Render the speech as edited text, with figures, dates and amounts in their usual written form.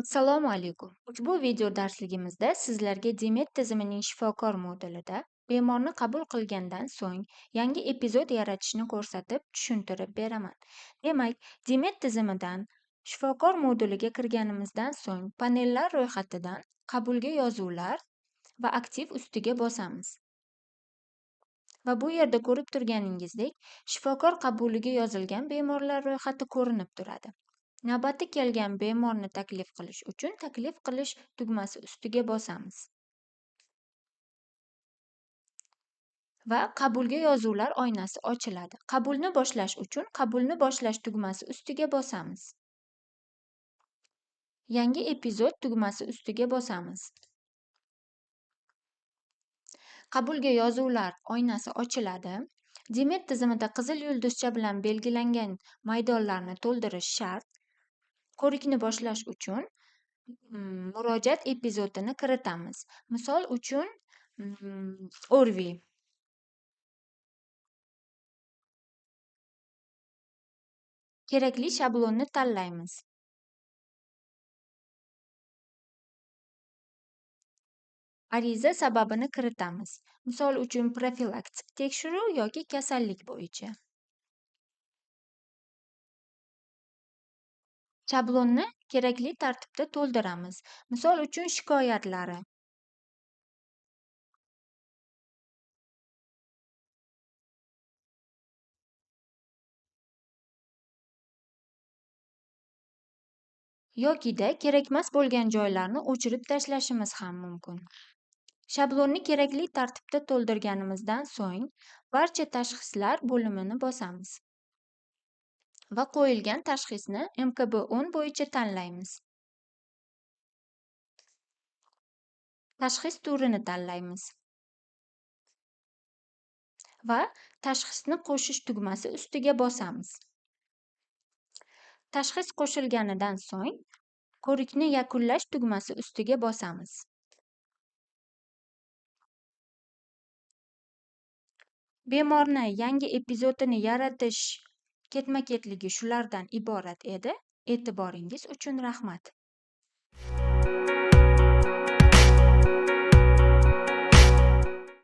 Assalomu alaykum. Ushbu video darsligimizda sizlarga Demet tizimining shifokor modulida bemorni qabul qilgandan so'ng yangi epizod yaratishni ko'rsatib tushuntirib beraman. Demak, Demet tizimidan shifokor moduliga kirganimizdan so'ng panellar ro'yxatidan qabulga yozuvlar va aktiv ustiga bosamiz. Va bu yerda ko'rib turganingizdek, shifokor qabuliga yozilgan bemorlar ro'yxati ko'rinib turadi. Navbati kelgan bemorni taklif qilish uchun taklif qilish tugmasi ustiga bosamiz va qabulga yozuvlar oynasi ochiladi. Qabulni boshlash uchun qabulni boshlash tugmasi ustiga bosamiz. Yangi epizod tugmasi ustiga bosamiz. Qabulga yozuvlar oynasi ochiladi. Demet tizimida qizil yulduzcha bilan belgilangan maydonlarni to'ldirish shart. Ko'rikni boshlash uchun murojaat epizodini kiritamiz. Misol uchun ORVI. Kerakli shablonni tanlaymiz. Ariza sababini kiritamiz. Misol uchun profilaktik tekshiruv yoki kasallik bo'yicha. Shablonni kerakli tartibda to'ldiramiz. Misol uchun shikoyatlari. Yokida kerakmas bo'lgan joylarni o'chirib tashlashimiz ham mumkin. Shablonni kerakli tartibda to'ldirganimizdan so'ng barcha tashxislar bo'limini bosamiz va qo'yilgan tashxisni MKB-10 bo'yicha tanlaymiz. Tashxis turini tanlaymiz va tashxisni qo'shish tugmasi ustiga bosamiz. Tashxis qo'shilganidan so'ng ko'rikni yakunlash tugmasi ustiga bosamiz. Bemorni yangi epizodini yaratish ketma-ketligi shulardan iborat edi. E'tiboringiz uchun rahmat.